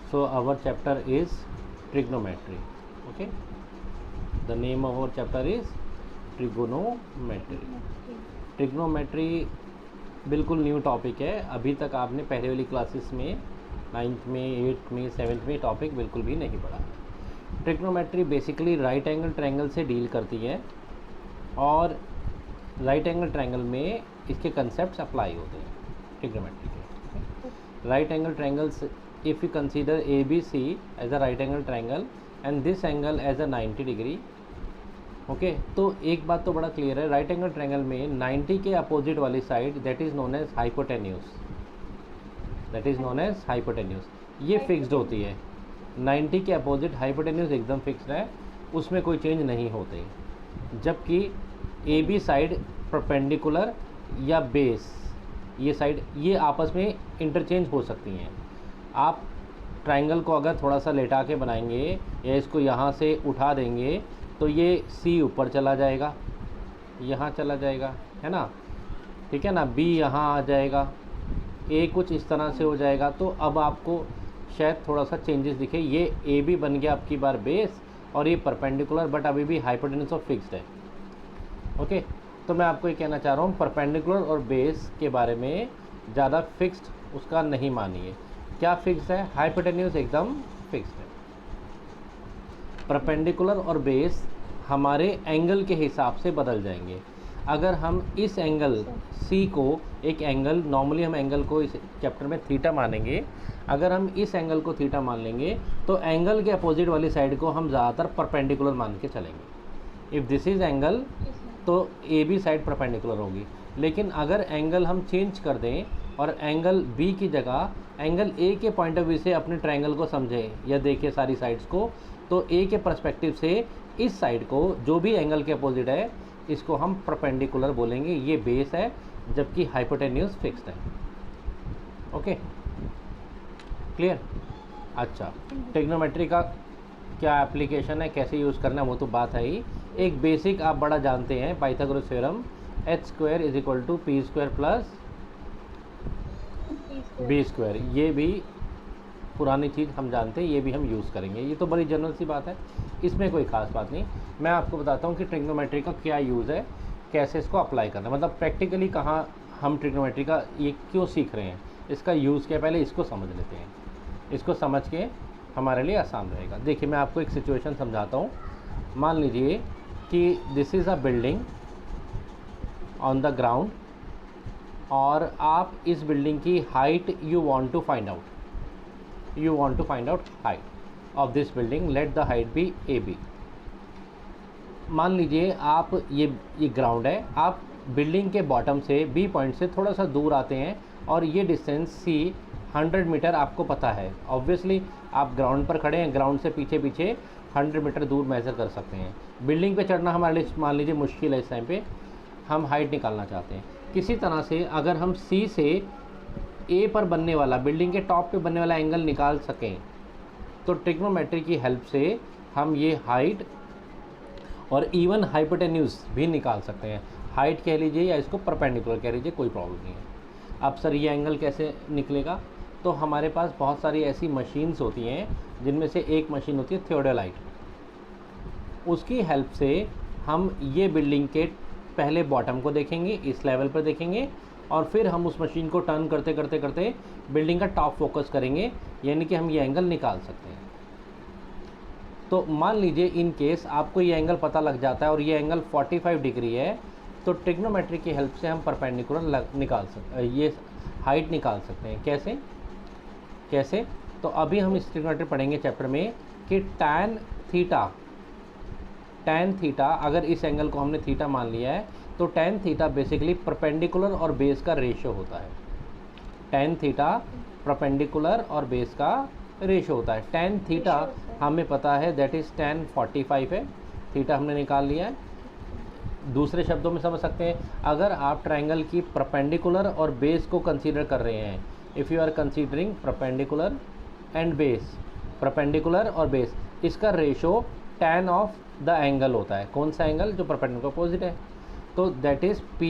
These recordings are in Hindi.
So our chapter is trigonometry. Okay, the name of our chapter is trigonometry. Trigonometry बिल्कुल न्यू टॉपिक है, अभी तक आपने पहले वाली क्लासेस में 9th में 8th में 7th में टॉपिक बिल्कुल भी नहीं पढ़ा। Trigonometry basically right angle triangle से डील करती है और राइट एंगल ट्रायंगल में इसके कंसेप्ट्स अप्लाई होते हैं ट्रिग्नोमेट्री के। Right angle triangles, if you consider A B C as a right angle triangle and this angle as a 90 degree, okay तो एक बात तो बड़ा क्लियर है, राइट एंगल ट्रायंगल में 90 के अपोजिट वाली side that is known as hypotenuse, that is known as hypotenuse, ये फिक्स्ड होती है। 90 के अपोजिट हाइपोटेन्यूस एकदम फिक्स्ड है, उसमें कोई चेंज नहीं होते। जबकि ए बी साइड परपेंडिकुलर या बेस, ये साइड ये आपस में इंटरचेंज हो सकती हैं। आप ट्रायंगल को अगर थोड़ा सा लेटा के बनाएंगे या इसको यहाँ से उठा देंगे तो ये सी ऊपर चला जाएगा, यहाँ चला जाएगा, है ना, ठीक है ना, बी यहाँ आ जाएगा, ए कुछ इस तरह से हो जाएगा। तो अब आपको शायद थोड़ा सा चेंजेस दिखे, ये ए बी बन गया आपकी बार बेस और ये परपेंडिकुलर, बट अभी भी हाइपोटेन्यूस और फिक्स्ड है। ओके, तो मैं आपको ये कहना चाह रहा हूँ परपेंडिकुलर और बेस के बारे में ज़्यादा फिक्स्ड उसका नहीं मानिए। क्या फिक्स्ड है? हाइपोटेन्यूस एकदम फिक्स्ड है। परपेंडिकुलर और बेस हमारे एंगल के हिसाब से बदल जाएंगे। अगर हम इस एंगल सी को एक एंगल, नॉर्मली हम एंगल को इस चैप्टर में थीटा मानेंगे, अगर हम इस एंगल को थीटा मान लेंगे तो एंगल के अपोजिट वाली साइड को हम ज़्यादातर परपेंडिकुलर मान के चलेंगे। इफ़ दिस इज़ एंगल तो ए बी साइड परपेंडिकुलर होगी। लेकिन अगर एंगल हम चेंज कर दें और एंगल बी की जगह एंगल ए के पॉइंट ऑफ व्यू से अपने ट्रायंगल को समझें या देखें सारी साइड्स को, तो ए के पर्सपेक्टिव से इस साइड को जो भी एंगल के अपोजिट है इसको हम परपेंडिकुलर बोलेंगे, ये बेस है, जबकि हाइपोटेन्यूस फिक्स्ड है। Okay, clear? अच्छा, ट्रिग्नोमेट्री का क्या एप्लीकेशन है, कैसे यूज़ करना है वो तो बात है ही। एक बेसिक आप बड़ा जानते हैं, Pythagoras theorem, h² = p² plus b², ये भी पुरानी चीज़ हम जानते हैं, ये भी हम यूज़ करेंगे, ये तो बड़ी जनरल सी बात है, इसमें कोई ख़ास बात नहीं। मैं आपको बताता हूँ कि ट्रिग्नोमेट्री का क्या यूज़ है, कैसे इसको अप्लाई करना है, मतलब प्रैक्टिकली कहाँ हम ट्रिग्नोमेट्री का ये क्यों सीख रहे हैं, इसका यूज़ क्या, पहले इसको समझ लेते हैं। इसको समझ के हमारे लिए आसान रहेगा। देखिए मैं आपको एक सिचुएशन समझाता हूँ। मान लीजिए कि this is a building on the ground और आप इस बिल्डिंग की height you want to find out, you want to find out height of this building, let the height be AB। मान लीजिए आप ये ग्राउंड है, आप बिल्डिंग के बॉटम से B पॉइंट से थोड़ा सा दूर आते हैं और ये डिस्टेंस C 100 मीटर आपको पता है। ऑब्वियसली आप ग्राउंड पर खड़े हैं, ग्राउंड से पीछे पीछे 100 मीटर दूर मेज़र कर सकते हैं। बिल्डिंग पे चढ़ना हमारे लिए मान लीजिए मुश्किल है, इस टाइम पे हम हाइट निकालना चाहते हैं। किसी तरह से अगर हम C से ए पर बनने वाला, बिल्डिंग के टॉप पे बनने वाला एंगल निकाल सकें तो ट्रिग्नोमेट्री की हेल्प से हम ये हाइट और इवन हाइपोटेन्यूस भी निकाल सकते हैं। हाइट कह लीजिए या इसको परपेंडिकुलर कह लीजिए, कोई प्रॉब्लम नहीं है। अब सर ये एंगल कैसे निकलेगा? तो हमारे पास बहुत सारी ऐसी मशीन्स होती हैं, जिनमें से एक मशीन होती है थियोडोलाइट। उसकी हेल्प से हम ये बिल्डिंग के पहले बॉटम को देखेंगे, इस लेवल पर देखेंगे, और फिर हम उस मशीन को टर्न करते करते करते बिल्डिंग का टॉप फोकस करेंगे, यानी कि हम ये एंगल निकाल सकते हैं। तो मान लीजिए इन केस आपको ये एंगल पता लग जाता है और ये एंगल 45 डिग्री है, तो ट्रिग्नोमेट्री की हेल्प से हम परपेंडिकुलर निकाल सकते, ये हाइट निकाल सकते हैं। कैसे कैसे? तो अभी हम इस ट्रिग्नोमेट्री पढ़ेंगे चैप्टर में कि tan थीटा, अगर इस एंगल को हमने थीटा मान लिया है तो tan थीटा बेसिकली परपेंडिकुलर और बेस का रेशियो होता है। tan थीटा परपेंडिकुलर और बेस का रेशियो होता है। tan थीटा हमें पता है दैट इज़ tan 45 है, थीटा हमने निकाल लिया है। दूसरे शब्दों में समझ सकते हैं, अगर आप ट्रायंगल की परपेंडिकुलर और बेस को कंसीडर कर रहे हैं, if you are considering perpendicular and base, perpendicular और बेस, इसका ratio tan of the angle होता है। कौन सा एंगल? जो परपेंडिकुलर अपोजिट है। तो दैट इज़ P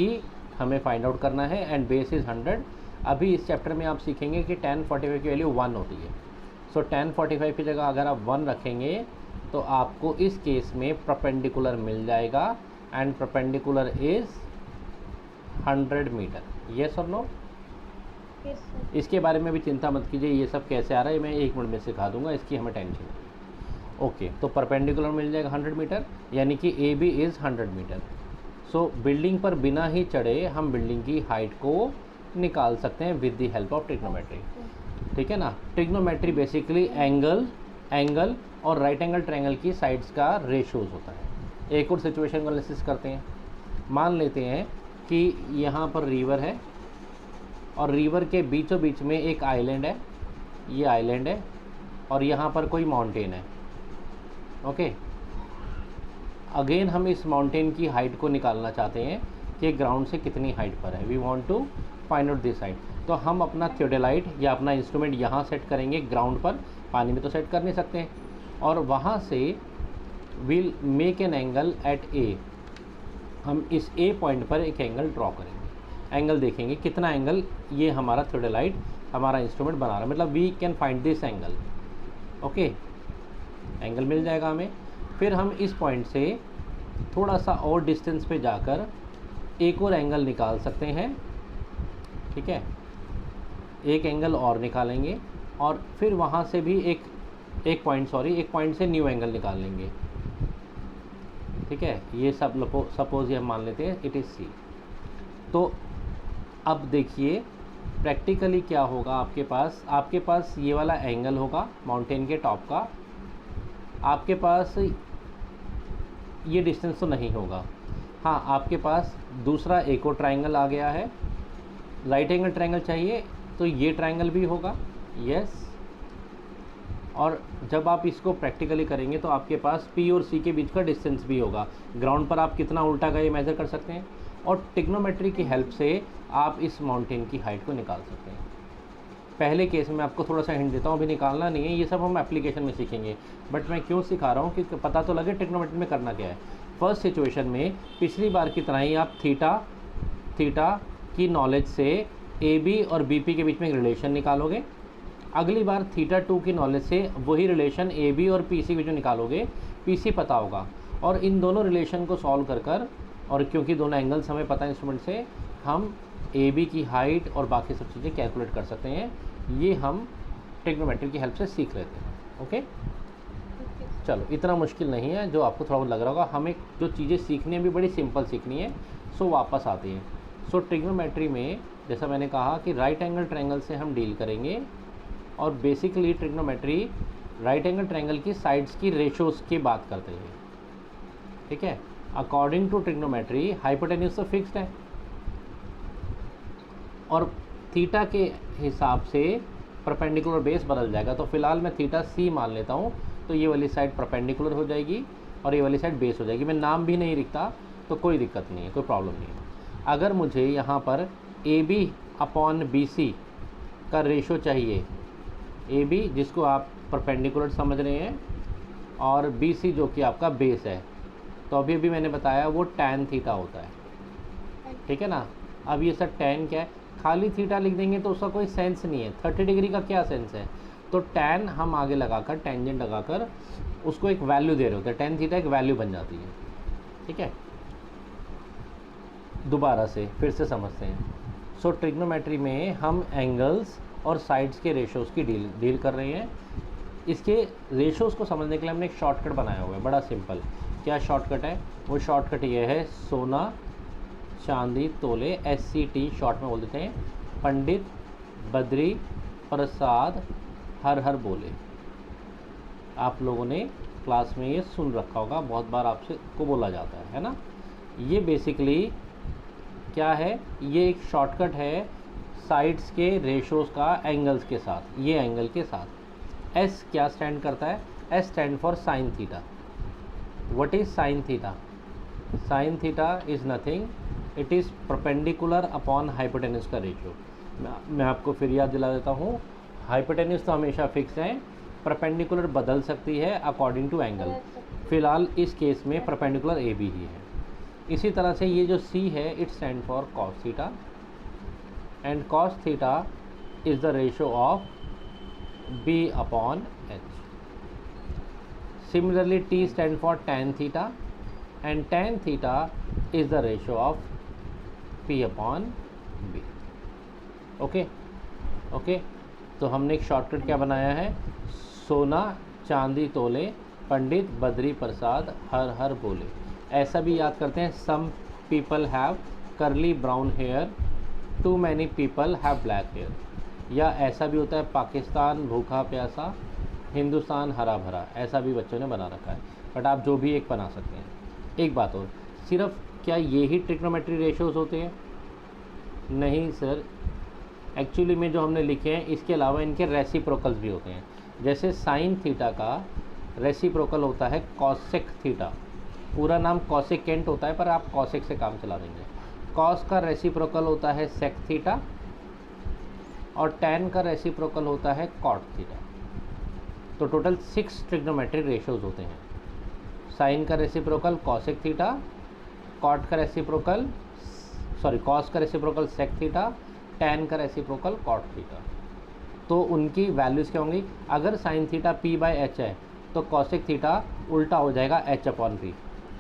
हमें फाइंड आउट करना है एंड बेस इज़ 100। अभी इस चैप्टर में आप सीखेंगे कि tan 45 की वैल्यू 1 होती है। सो tan 45 की जगह अगर आप 1 रखेंगे तो आपको इस केस में परपेंडिकुलर मिल जाएगा, and perpendicular is 100 meter. Yes और नो? इसके बारे में भी चिंता मत कीजिए, ये सब कैसे आ रहा है मैं 1 मिनट में सिखा दूंगा, इसकी हमें टेंशन नहीं। ओके, तो परपेंडिकुलर मिल जाएगा 100 मीटर, यानी कि A B is 100 meter. So building पर बिना ही चढ़े हम बिल्डिंग की हाइट को निकाल सकते हैं with the help of trigonometry. ठीक है ना? ट्रिग्नोमेट्री बेसिकली एंगल और राइट एंगल ट्रायंगल की साइड्स का रेशोज़ होता है। एक और सिचुएशन को एनालिसिस करते हैं। मान लेते हैं कि यहाँ पर रिवर है और रिवर के बीचों बीच में एक आइलैंड है, ये आइलैंड है, और यहाँ पर कोई माउंटेन है। ओके, अगेन हम इस माउंटेन की हाइट को निकालना चाहते हैं कि ग्राउंड से कितनी हाइट पर है। We want to find out this height. तो हम अपना थियोडेलाइट या अपना इंस्ट्रूमेंट यहाँ सेट करेंगे ग्राउंड पर, पानी में तो सेट कर नहीं सकते हैं, और वहाँ से we'll make an angle at A. हम इस ए पॉइंट पर एक एंगल ड्रॉ करेंगे, एंगल देखेंगे कितना एंगल ये हमारा थियोडेलाइट हमारा इंस्ट्रूमेंट बना रहा है, मतलब we can find this angle. Okay, angle मिल जाएगा हमें। फिर हम इस पॉइंट से थोड़ा सा और डिस्टेंस पे जाकर एक और एंगल निकाल सकते हैं। ठीक है, एक एंगल और निकालेंगे, और फिर वहाँ से भी एक पॉइंट से न्यू एंगल निकाल लेंगे। ठीक है, ये सब सपोज ये हम मान लेते हैं इट इज़ सी। तो अब देखिए प्रैक्टिकली क्या होगा, आपके पास ये वाला एंगल होगा माउंटेन के टॉप का, आपके पास ये डिस्टेंस तो नहीं होगा। हाँ, आपके पास दूसरा एक और ट्रायंगल आ गया है, राइट एंगल ट्रायंगल चाहिए तो ये ट्रायंगल भी होगा। यस, और जब आप इसको प्रैक्टिकली करेंगे तो आपके पास P और C के बीच का डिस्टेंस भी होगा। ग्राउंड पर आप कितना उल्टा गए मेज़र कर सकते हैं, और ट्रिग्नोमेट्री की हेल्प से आप इस माउंटेन की हाइट को निकाल सकते हैं। पहले केस में आपको थोड़ा सा हिंट देता हूँ, अभी निकालना नहीं है, ये सब हम एप्लीकेशन में सीखेंगे, बट मैं क्यों सिखा रहा हूँ कि पता तो लगे ट्रिग्नोमेट्री में करना क्या है। फर्स्ट सिचुएशन में पिछली बार की तरह ही आप थीटा की नॉलेज से ए बी और बी पी के बीच में एक रिलेशन निकालोगे। अगली बार थीटा 2 की नॉलेज से वही रिलेशन ए बी और पी सी के बीच में निकालोगे, पी सी पता होगा, और इन दोनों रिलेशन को सॉल्व कर और क्योंकि दोनों एंगल्स हमें पता है इंस्ट्रूमेंट से, हम ए बी की हाइट और बाकी सब चीज़ें कैलकुलेट कर सकते हैं। ये हम ट्रिग्नोमेट्री की हेल्प से सीख लेते हैं। ओके, चलो इतना मुश्किल नहीं है जो आपको थोड़ा बहुत लग रहा होगा। हमें जो चीज़ें सीखनी है भी बड़ी सिंपल सीखनी है, सो वापस आती हैं। सो ट्रिग्नोमेट्री में जैसा मैंने कहा कि राइट एंगल ट्रायंगल से हम डील करेंगे, और basically trigonometry right angle triangle की साइड्स की रेशोज़ की बात करते हैं। ठीक है, अकॉर्डिंग टू ट्रिग्नोमेट्री हाइपोटेन्यूज तो फिक्स्ड है, और थीटा के हिसाब से परपेंडिकुलर बेस बदल जाएगा। तो फिलहाल मैं थीटा सी मान लेता हूँ, तो ये वाली साइड परपेंडिकुलर हो जाएगी और ये वाली साइड बेस हो जाएगी। मैं नाम भी नहीं लिखता तो कोई दिक्कत नहीं है, कोई प्रॉब्लम नहीं है। अगर मुझे यहाँ पर A B upon B C का रेशो चाहिए, ए बी जिसको आप परपेंडिकुलर समझ रहे हैं और बी सी जो कि आपका बेस है, तो अभी अभी मैंने बताया वो tan थीटा होता है। ठीक है ना? अब ये सर tan क्या है, खाली थीटा लिख देंगे तो उसका कोई सेंस नहीं है। 30 डिग्री का क्या सेंस है, तो tan हम आगे लगाकर टेंजेंट लगाकर उसको एक वैल्यू दे रहे होते हैं, tan थीटा एक वैल्यू बन जाती है। ठीक है, दोबारा से फिर से समझते हैं। सो ट्रिग्नोमेट्री में हम एंगल्स और साइड्स के रेशोज़ की डील कर रहे हैं। इसके रेशोज़ को समझने के लिए हमने एक शॉर्टकट बनाया हुआ है, बड़ा सिंपल। क्या शॉर्टकट है? वो शॉर्टकट ये है, सोना चांदी तोले, SCT शॉर्ट में बोल देते हैं, पंडित बद्री प्रसाद हर हर बोले। आप लोगों ने क्लास में ये सुन रखा होगा, बहुत बार आपसे को बोला जाता है ना? ये बेसिकली क्या है, ये एक शॉर्टकट है साइड्स के रेशोज़ का एंगल्स के साथ, ये एंगल के साथ। S क्या स्टैंड करता है? S stand for sine theta. What is sine theta? Sine theta is nothing, it is perpendicular upon hypotenuse का रेशियो। मैं आपको फिर याद दिला देता हूँ, हाइपोटेन्यूज तो हमेशा फिक्स है, परपेंडिकुलर बदल सकती है अकॉर्डिंग टू एंगल। फ़िलहाल इस केस में परपेंडिकुलर ए बी ही है। इसी तरह से ये जो C है, it stand for cos theta, and cos theta is the ratio of B upon H. Similarly, T stands for tan theta, and tan theta is the ratio of P upon B. Okay, तो हमने एक शॉर्टकट क्या बनाया है, सोना चांदी तोले, पंडित बद्री प्रसाद हर हर बोले। ऐसा भी याद करते हैं, some people have curly brown hair, too many people have black hair. या ऐसा भी होता है, पाकिस्तान भूखा प्यासा, हिंदुस्तान हरा भरा। ऐसा भी बच्चों ने बना रखा है, बट आप जो भी एक बना सकते हैं। एक बात और, सिर्फ क्या ये ही ट्रिग्नोमेट्री रेशियोज होते हैं? नहीं सर, एक्चुअली में जो हमने लिखे हैं इसके अलावा इनके रेसिप्रोकल्स भी होते हैं। जैसे साइन थीटा का रेसिप्रोकल होता है कॉसेक थीटा, पूरा नाम कॉसेकेंट होता है पर आप कॉसेक से काम चला देंगे। कॉस का रेसिप्रोकल होता है सेक थीटा, और टैन का रेसिप्रोकल होता है कॉट थीटा। तो टोटल 6 ट्रिग्नोमेट्रिक रेशियोज होते हैं। साइन का रेसिप्रोकल कॉसेक थीटा, कॉट का रेसिप्रोकल कॉस का रेसिप्रोकल सेक थीटा, टैन का रेसिप्रोकल कॉट थीटा। तो उनकी वैल्यूज़ क्या होंगी? अगर साइन थीटा p/h है तो कॉसेक थीटा उल्टा हो जाएगा h/p।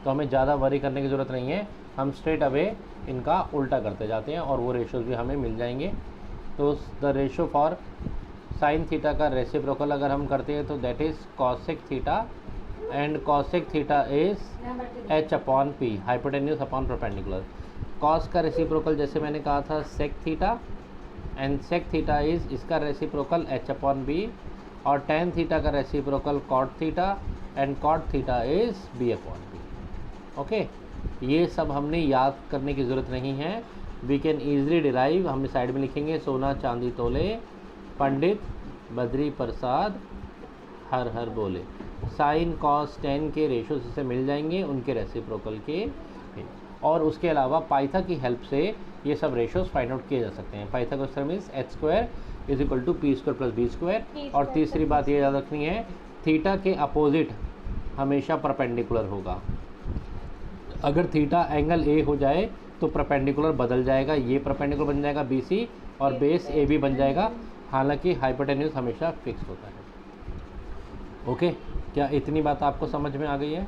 तो हमें ज़्यादा वरी करने की ज़रूरत नहीं है, हम स्ट्रेट अवे इनका उल्टा करते जाते हैं और वो रेशियोज भी हमें मिल जाएंगे। तो the ratio for sine theta का रेसिप्रोकल अगर हम करते हैं तो that is cosec theta, and cosec theta is h/p, hypotenuse upon perpendicular. Cos का रेसिप्रोकल जैसे मैंने कहा था sec theta, and sec theta is इसका रेसिप्रोकल h/b, और टैन थीटा का reciprocal cot theta, and cot theta is b/b। Okay, ये सब हमने याद करने की ज़रूरत नहीं है, वी कैन ईजिली डिराइव। हम साइड में लिखेंगे सोना चांदी तोले, पंडित बद्री प्रसाद हर हर बोले। साइन कॉस टैन के रेशोज से मिल जाएंगे, उनके रेसिप्रोकल के। और उसके अलावा पाइथा की हेल्प से ये सब रेशोज फाइंड आउट किए जा सकते हैं। Pythagoras theorem is h² = p² + b²। और तीसरी बात ये याद रखनी है, थीटा के अपोजिट हमेशा परपेंडिकुलर होगा। अगर थीटा एंगल ए हो जाए तो परपेंडिकुलर बदल जाएगा, ये परपेंडिकुलर बन जाएगा BC और बेस AB बन जाएगा, हालांकि हाइपोटेन्यूज हमेशा फिक्स होता है। ओके, क्या इतनी बात आपको समझ में आ गई है?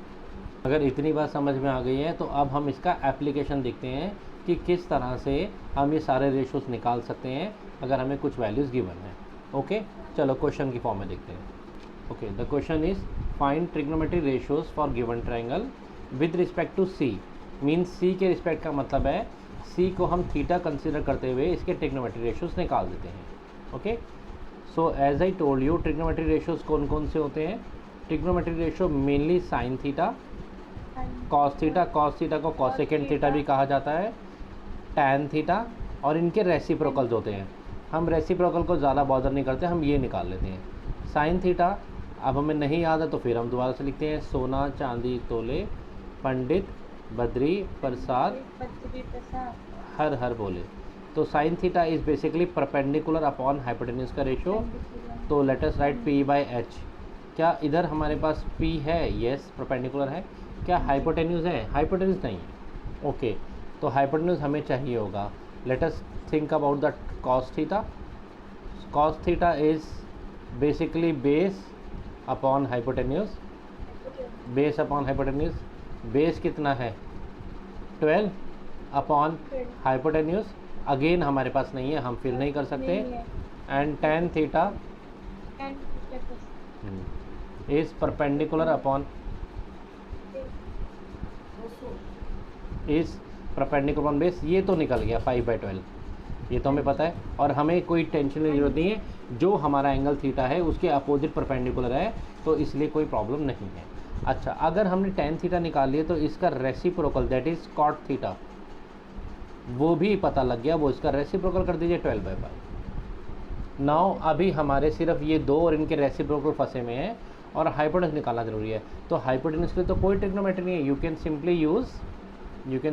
अगर इतनी बात समझ में आ गई है तो अब हम इसका एप्लीकेशन देखते हैं कि किस तरह से हम ये सारे रेशोज निकाल सकते हैं अगर हमें कुछ वैल्यूज़ गिवन है। ओके, चलो क्वेश्चन की फॉर्म में देखते हैं। Okay, the question is find trigonometric ratios for given triangle with respect to C। Means C के रिस्पेक्ट का मतलब है C को हम थीटा कंसिडर करते हुए इसके ट्रिग्नोमेट्रिक रेशियोज निकाल देते हैं। Okay, so as I told you, trigonometric ratios कौन कौन से होते हैं? Trigonometric ratio mainly sine theta, cos theta को कॉसेकेंट थीटा भी कहा जाता है, टैन थीटा, और इनके रेसिप्रोकल्स होते हैं। हम रेसिप्रोकल को ज़्यादा बॉदर नहीं करते, हम ये निकाल लेते हैं। साइन थीटा अब हमें नहीं याद है तो फिर हम दोबारा से लिखते हैं, सोना चांदी तोले, पंडित बद्री प्रसाद हर हर बोले। तो sine theta is basically perpendicular upon hypotenuse का रेशियो। तो लेट अस राइट p/h। क्या इधर हमारे पास p है? यस, परपेंडिकुलर है। क्या हाइपोटेन्यूज है? हाइपोटेन्यूज नहीं है। ओके, तो हाइपोटेन्यूज हमें चाहिए होगा। Let us think about the cos theta. Cos theta is basically base upon hypotenuse, base upon hypotenuse. Base कितना है? 12 अपॉन हाइपोटेन्यूज। अगेन हमारे पास नहीं है, हम फिर नहीं कर सकते। And tan theta is perpendicular upon base. ये तो निकल गया 5/12, ये तो हमें पता है और हमें कोई टेंशन की जरूरत नहीं है। जो हमारा एंगल थीटा है उसके अपोजिट परपेंडिकुलर है, तो इसलिए कोई प्रॉब्लम नहीं है। अच्छा, अगर हमने टैन थीटा निकाल लिया तो इसका reciprocal that is cot theta वो भी पता लग गया, वो इसका रेसिप्रोकल कर दीजिए 12/5। नाउ अभी हमारे सिर्फ ये दो और इनके रेसिप्रोकल फंसे में हैं और हाइपोटेन्यूज निकालना जरूरी है। तो हाइपोटेन्यूज के लिए तो कोई ट्रिग्नोमेट्री नहीं है, you can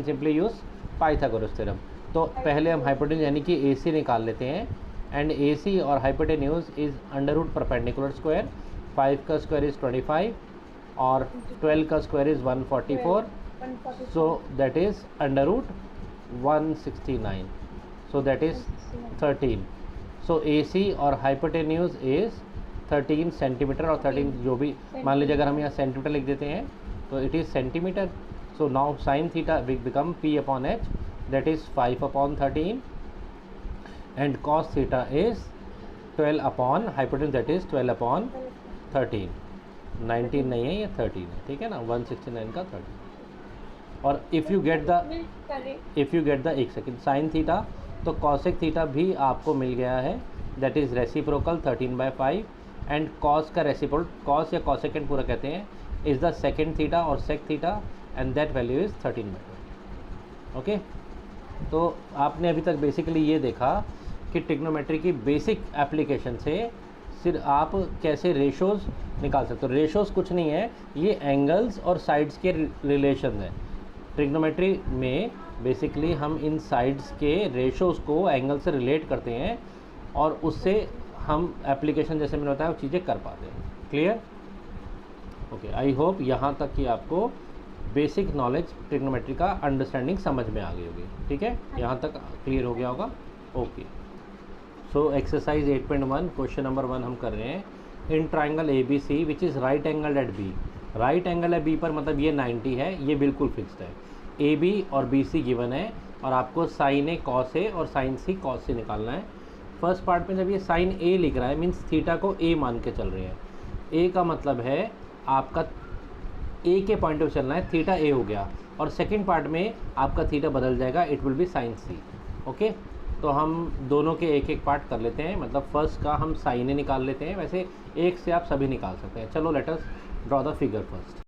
simply use Pythagoras theorem. तो पहले हम हाइपोटेन्यूज यानी कि AC निकाल लेते हैं। एंड AC और हाइपोटेन्यूज इज़ √ परपेंडिकुलर स्क्वायर। 5 का स्क्वायर इज़ 25 और 12 का square is 144, so that is √ 169, so that is 13। So AC और हाइपोटेन्यूज इज़ 13 सेंटीमीटर और 13 जो भी, मान लीजिए अगर हम यहाँ सेंटीमीटर लिख देते हैं तो it is centimetre. So now sine theta become p upon h, that is 5 upon 13, and cos theta is 12 upon hypotenuse, that is 12 upon 13. 19 नहीं है, ये 13 है, ठीक है ना, 169 का 13. और इफ़ यू गेट द एक सेकेंड साइन थीटा, तो कॉसेक थीटा भी आपको मिल गया है, that is reciprocal 13/5, and cos का रेसिप्रोकल, कॉस या कॉसेकेंड पूरा कहते हैं, इज़ द सेकेंड थीटा और sec theta, and that value is 13/20. Okay, तो आपने अभी तक बेसिकली ये देखा कि ट्रिग्नोमेट्री की बेसिक एप्लीकेशन से सिर्फ आप कैसे रेशोज़ निकाल सकते हो. रेशोज़ कुछ नहीं है, ये एंगल्स और साइड्स के रिलेशन है. ट्रिग्नोमेट्री में बेसिकली हम इन साइड्स के रेशोज़ को एंगल से रिलेट करते हैं और उससे हम एप्लीकेशन जैसे मैंने बताया वो चीज़ें कर पाते हैं. क्लियर? ओके, आई होप यहाँ तक कि आपको बेसिक नॉलेज ट्रिग्नोमेट्री का अंडरस्टैंडिंग समझ में आ गई होगी. ठीक है, यहाँ तक क्लियर हो गया होगा. Okay, so exercise 8.1 question number 1 हम कर रहे हैं. In triangle A B C which is right angle at B. Right angle है बी पर, मतलब ये 90 है, ये बिल्कुल फिक्स्ड है. ए बी और बी सी गिवन है और आपको साइन ए कॉस ए और साइन सी कॉस से निकालना है. फर्स्ट पार्ट में जब ये साइन ए लिख रहा है मीन्स थीटा को ए मान के चल रहे हैं. ए का मतलब है आपका ए के पॉइंट ऑफ चलना है, थीटा ए हो गया. और सेकेंड पार्ट में आपका थीटा बदल जाएगा, it will be sine C. Okay, तो हम दोनों के एक एक पार्ट कर लेते हैं. मतलब फर्स्ट का हम साइन ए निकाल लेते हैं, वैसे एक से आप सभी निकाल सकते हैं. चलो let us draw the figure first.